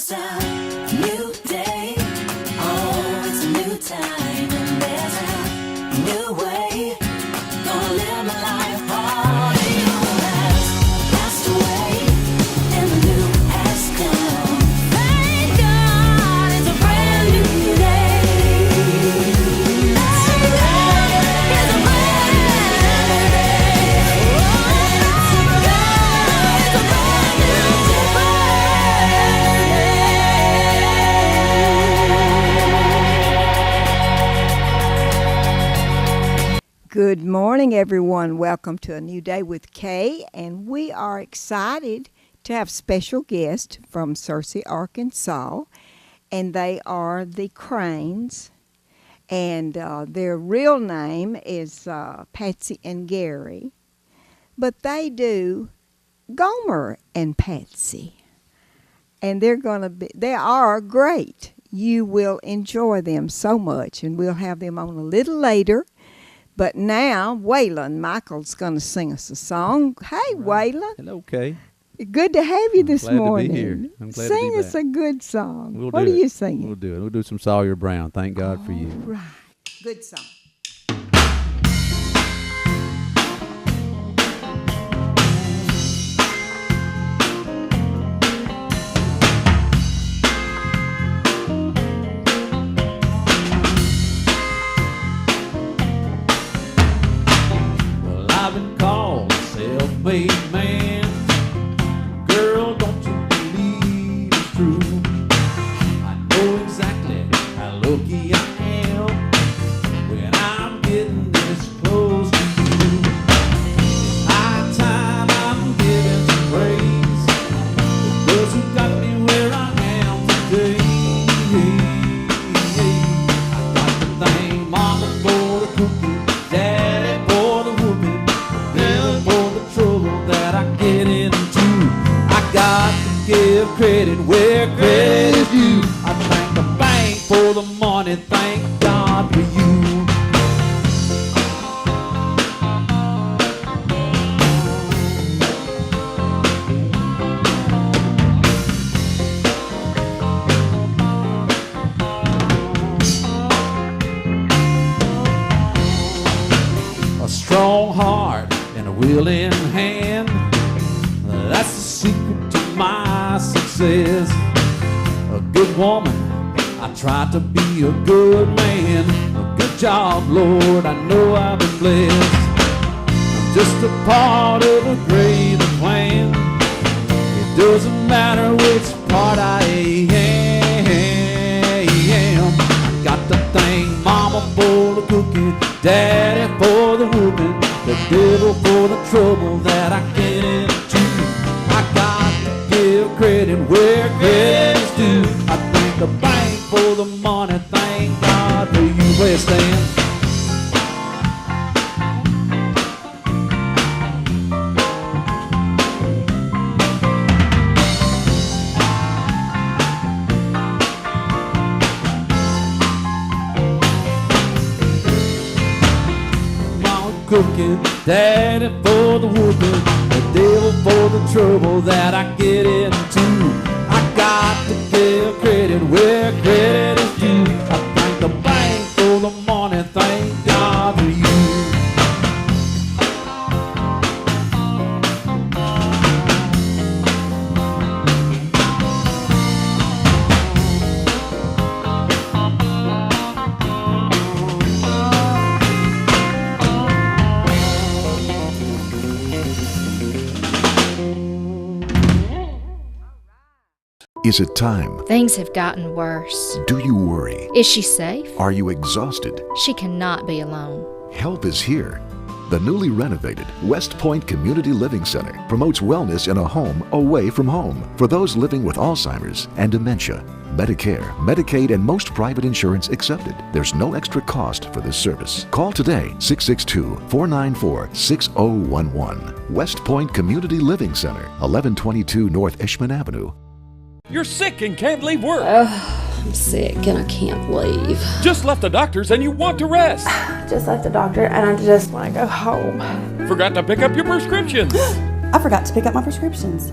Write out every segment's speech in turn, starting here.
It's a new day. Oh, it's a new time. And there's a new way. Gonna live my life. All the old has passed away. And the new has come. Thank God it's a brand new day. It's a brand new day. Oh, God, it's a brand new day. Good morning, everyone. Welcome to A New Day with Kay, and we are excited to have special guests from Searcy, Arkansas, and they are the Cranes, and their real name is Patsy and Gary, but they do Gomer and Patsy, and they are great. You will enjoy them so much, and we'll have them on a little later. But now, Waylon Michael's going to sing us a song. Hey, Waylon. Hello, Kay. Good to have you this morning. Glad to be here. I'm glad Sing to be us a good song. What are you singing? We'll do it. We'll do some Sawyer Brown. Thank God for you. Right. Good song. Well, I've been called a self-made man. Girl, don't you believe it's true? I know exactly how lucky I am when I'm getting this close to you. It's high time I'm giving some praise to those who got me where I am today. I got to thank Mama for the cooking, Daddy for the whooping, them for the trouble that I get into. I got to give credit where credit's due. I thank the bank for the money, thank God for you. A strong heart and a willing hand, that's the secret to my success. A good woman, I try to be a good man. A good job, Lord, I know I've been blessed. I'm just a part of a greater plan. It doesn't matter which part I am. I got to thank Mama for the cooking, Daddy for the whooping, the devil for the trouble that I get into. I got to give credit where credit's due. I thank the bank for the money, thank God for you. Let's stand. Mama cooking, Daddy for the whooping, the devil for the trouble that I get into. I got to give credit where credit is due. I thank the bank for the money, thank God for you. Is it time? Things have gotten worse. Do you worry? Is she safe? Are you exhausted? She cannot be alone. Help is here. The newly renovated West Point Community Living Center promotes wellness in a home away from home for those living with Alzheimer's and dementia. Medicare, Medicaid, and most private insurance accepted. There's no extra cost for this service. Call today, 662-494-6011. West Point Community Living Center, 1122 North Ishman Avenue. You're sick and can't leave work. I'm sick and I can't leave. Just left the doctor's and you want to rest. Just left the doctor and I just want to go home. Forgot to pick up your prescriptions. I forgot to pick up my prescriptions.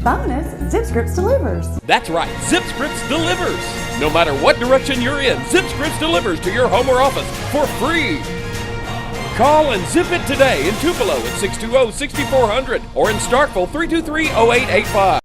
Bonus, ZipScripts delivers. That's right, ZipScripts delivers. No matter what direction you're in, ZipScripts delivers to your home or office for free. Call and zip it today in Tupelo at 620-6400 or in Starkville 323-0885.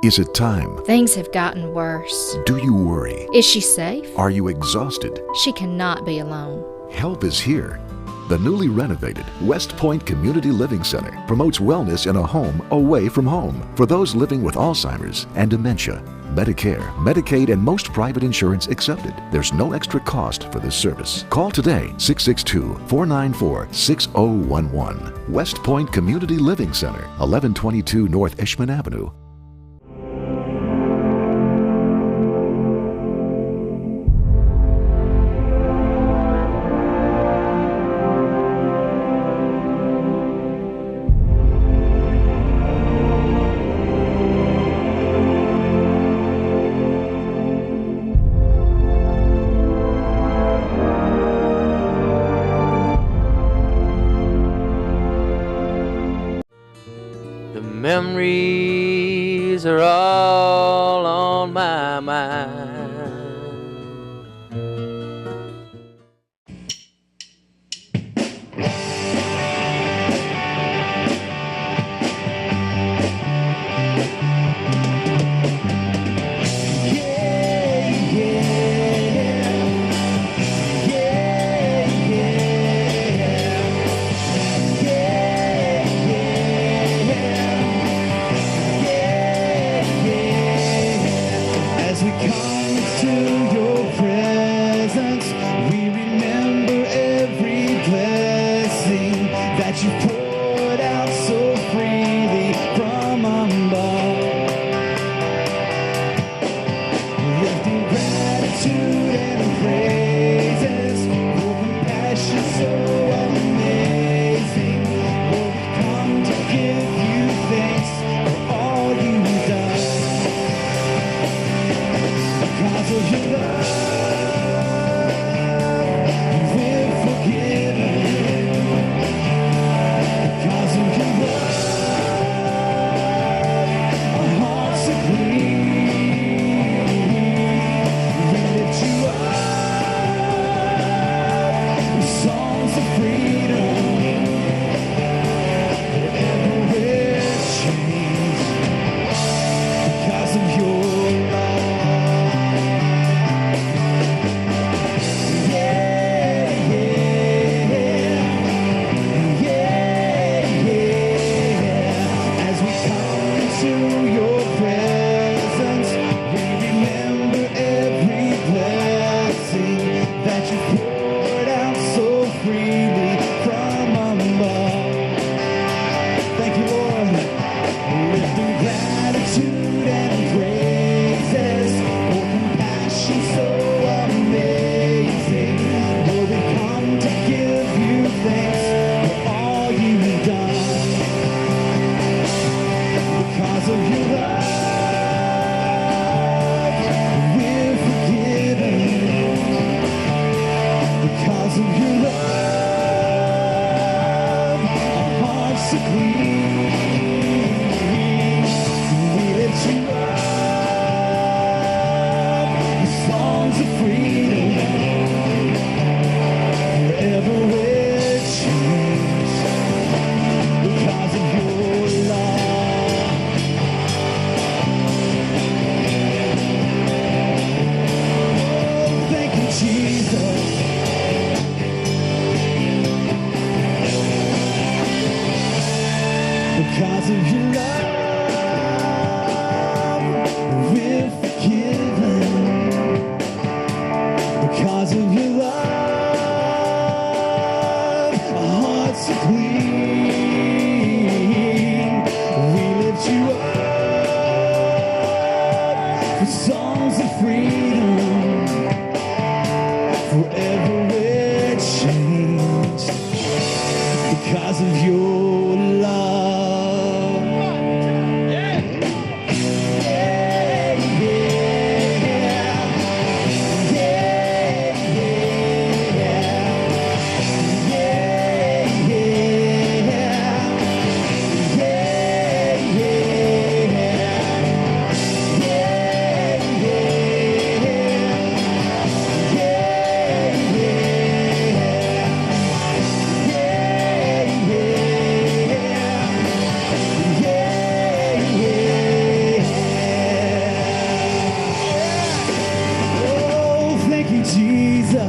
Is it time? Things have gotten worse. Do you worry? Is she safe? Are you exhausted? She cannot be alone. Help is here. The newly renovated West Point Community Living Center promotes wellness in a home away from home for those living with Alzheimer's and dementia. Medicare, Medicaid, and most private insurance accepted. There's no extra cost for this service. Call today, 662-494-6011. West Point Community Living Center, 1122 North Ishman Avenue. Memories are all on my mind. As we come hearts are clean. We lift you up with songs of freedom. Forever we're changed because of your love. Oh, thank you, Jesus. Because of your love, we're forgiven. Because of your love, our hearts are clean. We lift you up with songs of freedom. Forever we're changed because of your love. Oh, thank you, Jesus.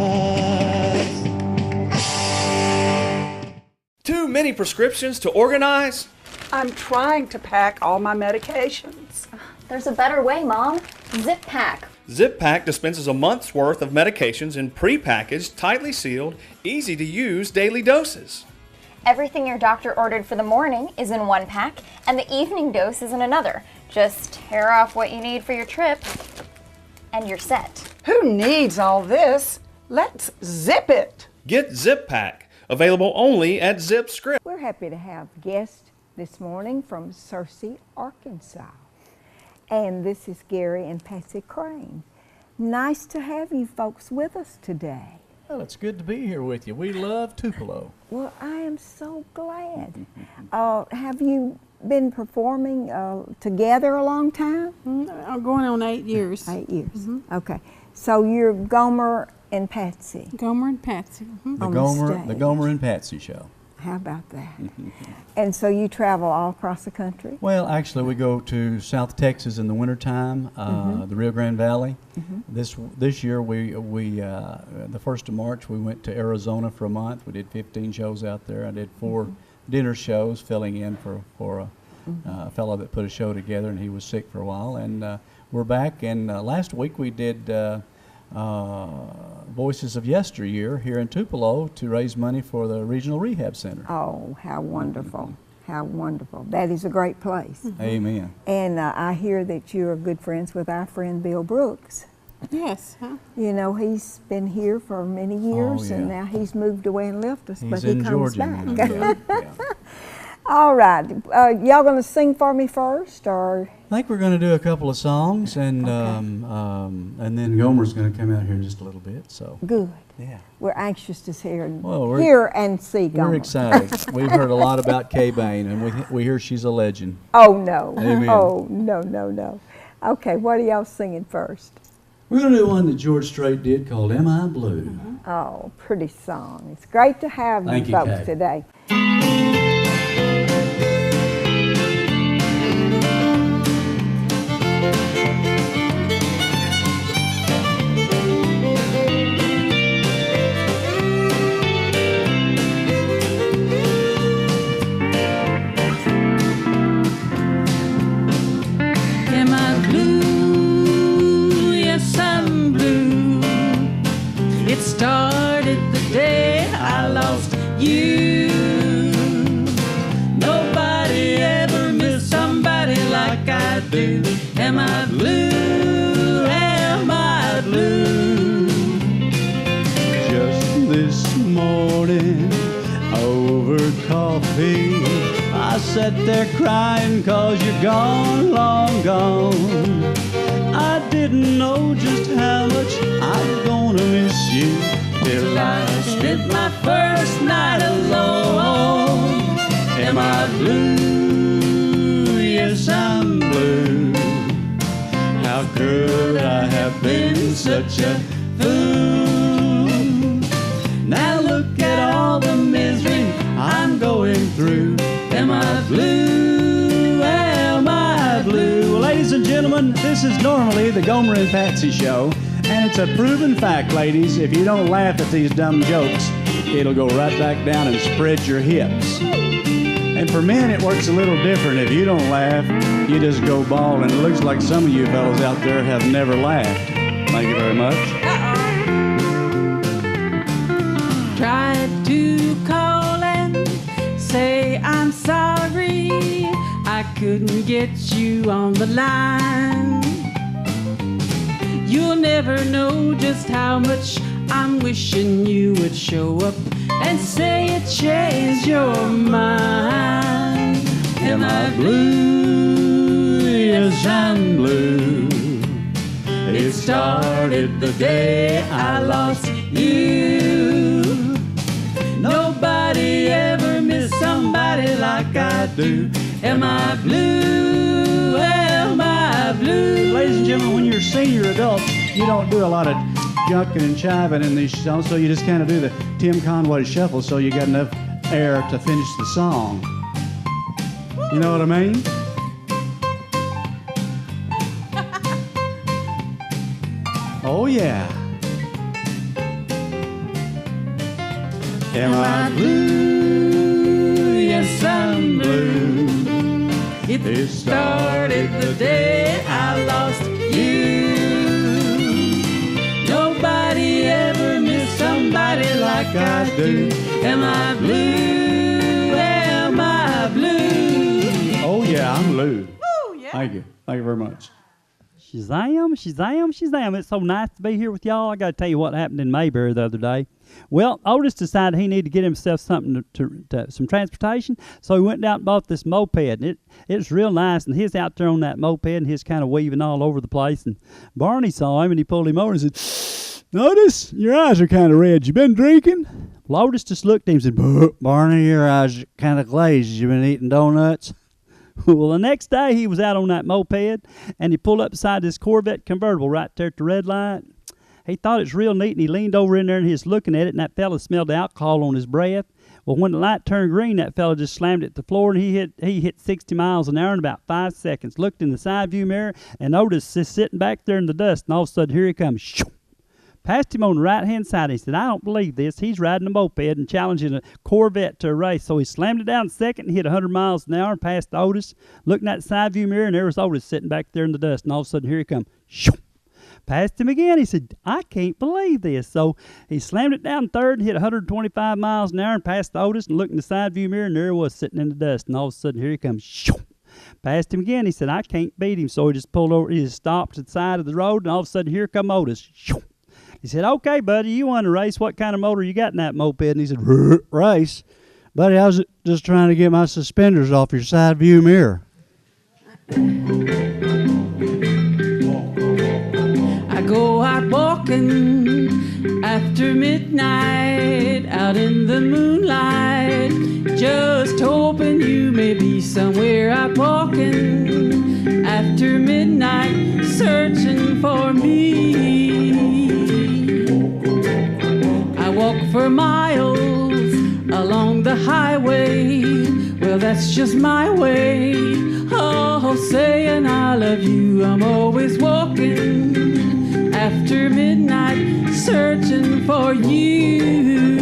Too many prescriptions to organize? I'm trying to pack all my medications. There's a better way, Mom. Zip pack. Zip Pack dispenses a month's worth of medications in pre-packaged, tightly sealed, easy-to-use daily doses. Everything your doctor ordered for the morning is in one pack, and the evening dose is in another. Just tear off what you need for your trip, and you're set. Who needs all this? Let's zip it. Get Zip Pack, available only at Zip Script. We're happy to have guests this morning from Searcy, Arkansas. And this is Gary and Patsy Crane. Nice to have you folks with us today. Well, it's good to be here with you. We love Tupelo. Well, I am so glad. Have you been performing together a long time? I'm going on 8 years. 8 years. Okay. So you're Gomer and Patsy. Gomer and Patsy. The Gomer and Patsy Show. How about that? And so you travel all across the country? Well, actually, we go to South Texas in the wintertime, the Rio Grande Valley. This year, the 1st of March, we went to Arizona for a month. We did 15 shows out there. I did 4 dinner shows, filling in for a fellow that put a show together, and he was sick for a while. And we're back, and last week we did Voices of Yesteryear here in Tupelo to raise money for the Regional Rehab Center. Oh, how wonderful. How wonderful. That is a great place. Amen. And I hear that you're good friends with our friend Bill Brooks. Yes. You know, he's been here for many years, and now he's moved away and left us, but he in comes Georgia back. now. Yeah. All right. Y'all going to sing for me first, or? I think we're going to do a couple of songs, and then Gomer's going to come out here in just a little bit. So good. Yeah. We're anxious to hear and see Gomer. We're excited. We've heard a lot about Kay Bain, and we hear she's a legend. Oh no! Amen. Oh no! Okay, what are y'all singing first? We're going to do one that George Strait did called "Am I Blue?" Oh, pretty song. It's great to have Thank you you, folks Kay. today. Am I blue? Yes, I'm blue. It started the day I lost you. Nobody ever missed somebody like I do. Am I blue? Am I blue? Just this morning, over coffee, I sat there crying 'cause you're gone, long gone. I didn't know just how much I'm gonna miss you till I spent my first night alone. Am I blue? Yes, I'm blue. How could I have been such a fool? Now look at all the misery I'm going through. Am I blue? Am I blue? Well, ladies and gentlemen, this is normally the Gomer and Patsy Show, and it's a proven fact, ladies, if you don't laugh at these dumb jokes, it'll go right back down and spread your hips. And for men, it works a little different. If you don't laugh, you just go bald, and it looks like some of you fellas out there have never laughed. Thank you very much. Tried to call and say I'm sorry, I couldn't get you on the line. You'll never know just how much I'm wishing you would show up and say you changed your mind. Am I blue? Yes, I'm blue. It started the day I lost you. Nobody ever missed somebody like I do. Am I blue? Am I blue? Ladies and gentlemen, when you're senior adults, you don't do a lot of junking and chiving in these songs, so you just kind of do the Tim Conway shuffle so you got enough air to finish the song. You know what I mean? Oh, yeah. Am I blue? Yes, I'm blue. It started the day I lost you. Nobody ever missed somebody like I do. Am I blue? Am I blue? Oh, yeah, I'm blue. Oh, yeah. Thank you. Thank you very much. Shazam, Shazam, Shazam. It's so nice to be here with y'all. I got to tell you what happened in Mayberry the other day. Well, Otis decided he needed to get himself something to some transportation, so he went out and bought this moped. It was real nice, and he's out there on that moped, and he's kind of weaving all over the place. And Barney saw him, and he pulled him over and said, "Otis, your eyes are kind of red. You been drinking?" Well, Otis just looked at him and said, "Barney, your eyes are kind of glazed. You been eating donuts?" Well, the next day he was out on that moped, and he pulled up beside this Corvette convertible right there at the red light. He thought it was real neat, and he leaned over in there, and he was looking at it, and that fella smelled the alcohol on his breath. Well, when the light turned green, that fella just slammed it to the floor, and he hit 60 miles an hour in about 5 seconds. Looked in the side view mirror, and Otis is sitting back there in the dust, and all of a sudden, here he comes. Shoo! Passed him on the right-hand side. He said, "I don't believe this. He's riding a moped and challenging a Corvette to a race." So he slammed it down second and hit 100 miles an hour and passed Otis. Looking at the side view mirror, and there was Otis sitting back there in the dust, and all of a sudden, here he comes. Shoo! Passed him again. He said, "I can't believe this." So he slammed it down third and hit 125 miles an hour and passed Otis, and looked in the side view mirror, and there he was sitting in the dust. And all of a sudden, here he comes. Shoo! Passed him again. He said, "I can't beat him." So he just pulled over. He just stopped to the side of the road, and all of a sudden, here come Otis. Shoo! He said, "Okay, buddy, you won the race. What kind of motor you got in that moped?" And he said, "Race? Buddy, I was just trying to get my suspenders off your side view mirror." I go out walking after midnight, out in the moonlight, just hoping you may be somewhere out walking after midnight, searching for me. I walk for miles along the highway, well, that's just my way. Oh, saying I love you, I'm always walking after midnight, searching for you.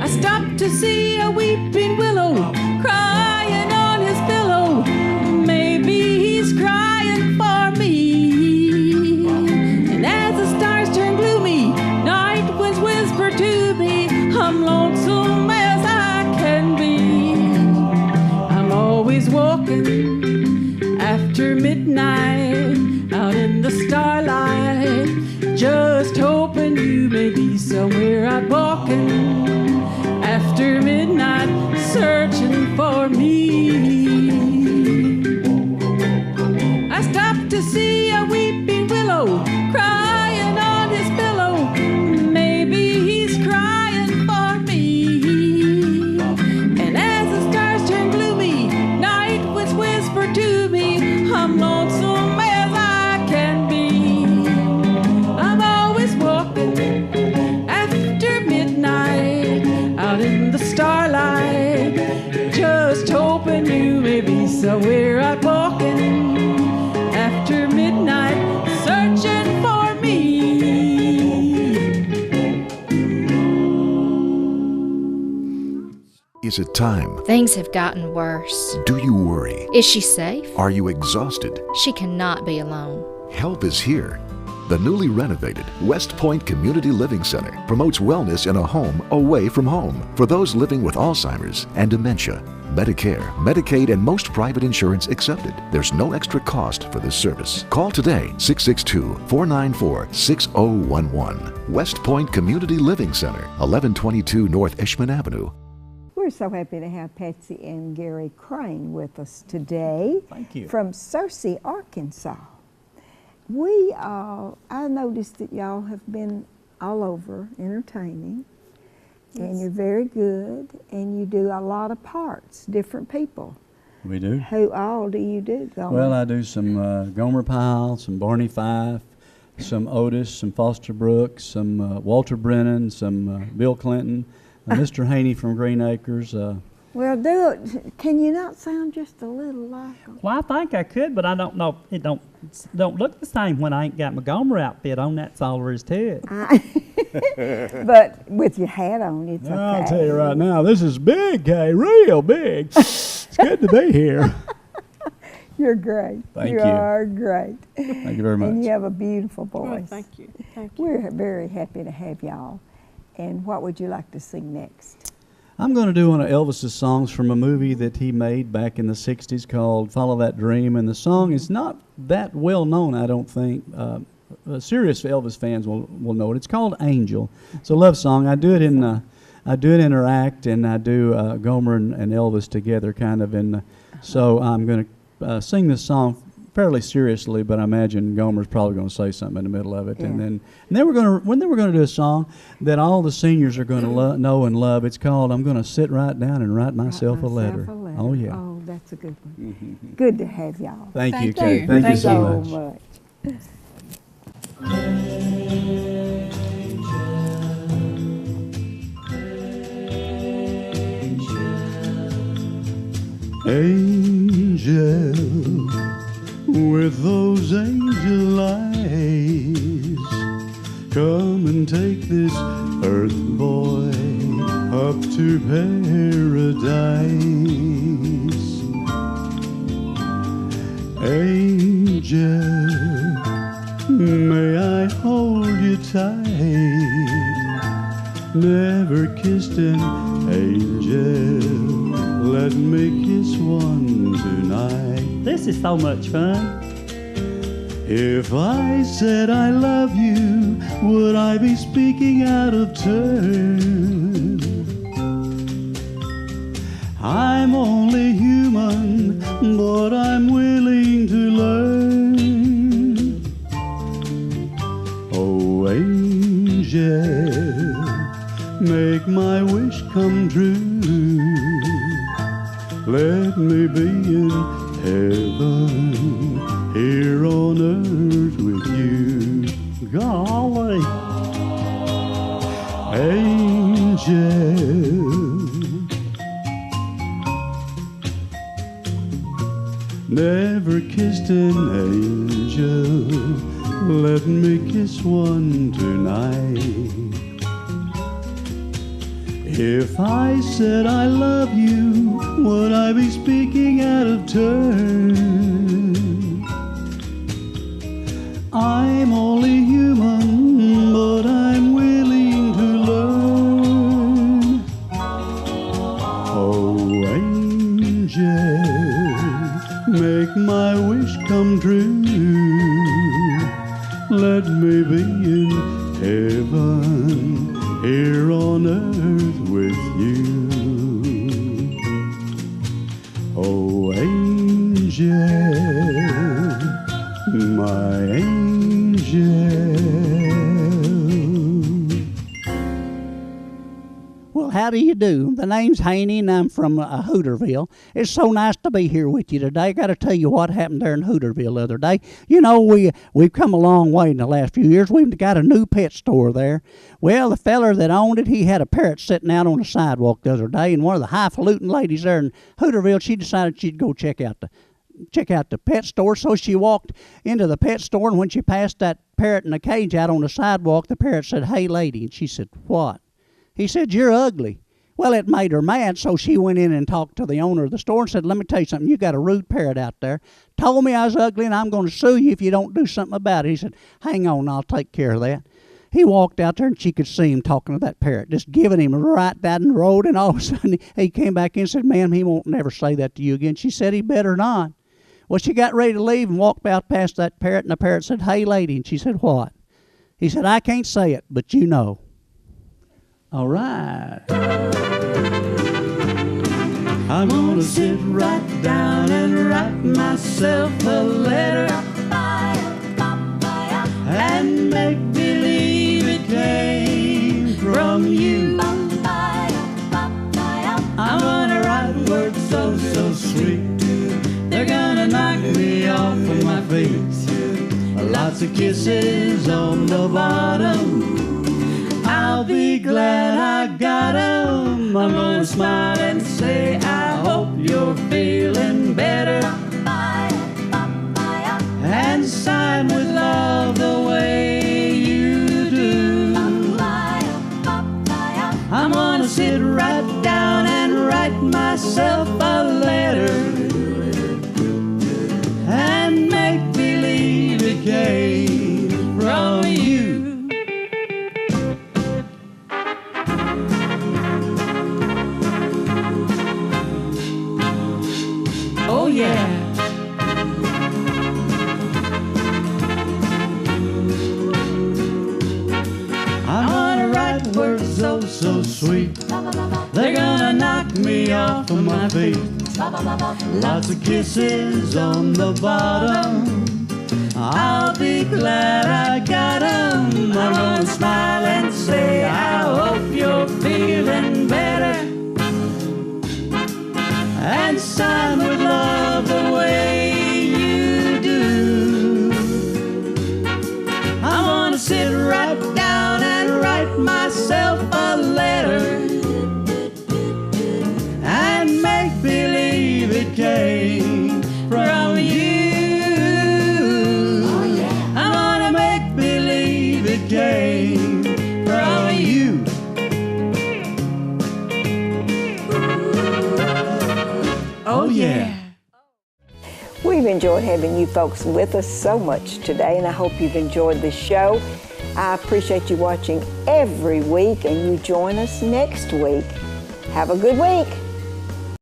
I stopped to see a weeping willow crying on his pillow. Maybe he's crying for me. And as the stars turn gloomy, night winds whisper to me, I'm lonesome as I can be. I'm always walking after midnight, out in the starlight, just hoping you may be somewhere out walking after midnight, searching for me. I stopped to see a weeping willow crying on his pillow. Maybe he's crying for me. We're out walking after midnight, searching for me. Is it time? Things have gotten worse. Do you worry? Is she safe? Are you exhausted? She cannot be alone. Help is here. The newly renovated West Point Community Living Center promotes wellness in a home away from home for those living with Alzheimer's and dementia. Medicare, Medicaid, and most private insurance accepted. There's no extra cost for this service. Call today, 662-494-6011. West Point Community Living Center, 1122 North Ishman Avenue. We're so happy to have Patsy and Gary Crane with us today. Thank you. From Searcy, Arkansas. I noticed that y'all have been all over entertaining, and you're very good, and you do a lot of parts, different people. We do. Who all do you do, Gomer? Well, I do some Gomer Pyle, some Barney Fife, some Otis, some Foster Brooks, some Walter Brennan, some Bill Clinton, Mr. Haney from Green Acres. Well, can you not sound just a little like them? Well, I think I could, but I don't know. It don't look the same when I ain't got my Gomer outfit on. That's all there is to it. But with your hat on, it's okay. I'll tell you right now, this is big, Kay, real big. It's good to be here. You're great. Thank you. you. Are great. Thank you very much. And you have a beautiful voice. Oh, thank you. Thank you. We're very happy to have y'all. And what would you like to sing next? I'm going to do one of Elvis's songs from a movie that he made back in the 60s called Follow That Dream, and the song is not that well known, I don't think. Serious Elvis fans will know it. It's called Angel. It's a love song. I do it in her act, and I do Gomer and Elvis together kind of. So I'm going to sing this song fairly seriously, but I imagine Gomer's probably going to say something in the middle of it, Yeah. and then we're going to do a song that all the seniors are going to know and love. It's called "I'm Going to Sit Right Down and Write Myself a Letter." Oh yeah. Oh, that's a good one. Good to have y'all. Thank you, Thank Kay. Thank you so much. Angel, with those angel eyes, come and take this earth boy up to paradise. Angel, may I hold you tight? Never kissed an angel, let me kiss one tonight. This is so much fun. If I said I love you, would I be speaking out of turn? I'm only human, but I'm willing to learn. Oh, angel, make my wish come true. Let me be in heaven, here on earth with you. Golly. Angel, never kissed an angel, let me kiss one tonight. If I said I love you, would I be speaking out of turn? I'm only human, but I'm willing to learn. Oh, angel, make my wish come true. Let me be in heaven, here on earth with you. Oh, angel, my angel. Well, how how do you do? The name's Haney, and I'm from Hooterville. It's so nice to be here with you today. I got to tell you what happened there in Hooterville the other day. You know, we've come a long way in the last few years. We've got a new pet store there. Well, the feller that owned it, he had a parrot sitting out on the sidewalk the other day, and one of the highfalutin ladies there in Hooterville, she decided she'd go check out the pet store. So she walked into the pet store, and when she passed that parrot in a cage out on the sidewalk, the parrot said, "Hey, lady." And she said, "What?" He said, "You're ugly." Well, it made her mad, so she went in and talked to the owner of the store and said, "Let me tell you something. You got a rude parrot out there. Told me I was ugly, and I'm going to sue you if you don't do something about it." He said, "Hang on, I'll take care of that." He walked out there, and she could see him talking to that parrot, just giving him a right down the road, and all of a sudden he came back in and said, "Ma'am, he won't never say that to you again." She said he better not. Well, she got ready to leave and walked out past that parrot, and the parrot said, "Hey, lady." And she said, "What?" He said, "I can't say it, but you know." All right. I'm gonna sit right down and write myself a letter and make believe it came from you. I'm gonna write words so sweet, they're gonna knock me off of my feet. Lots of kisses on the bottom, I'll be glad I got 'em. I'm gonna smile and say, I hope you're feeling better, and sign with love the way you do. I'm gonna sit right down and write myself a letter and make believe it came from you. Oh yeah. I'm gonna write words so sweet, they're gonna knock me off of my feet. Lots of kisses on the bottom, I'll be glad I got 'em. I'm gonna smile and say, I hope you're feeling better, and sign with love the way you do. I'm gonna sit right down and write myself a letter and make believe it came from you. I'm gonna make believe it came from you. Oh yeah. We've enjoyed having you folks with us so much today, and I hope you've enjoyed the show. I appreciate you watching every week, and you join us next week. Have a good week.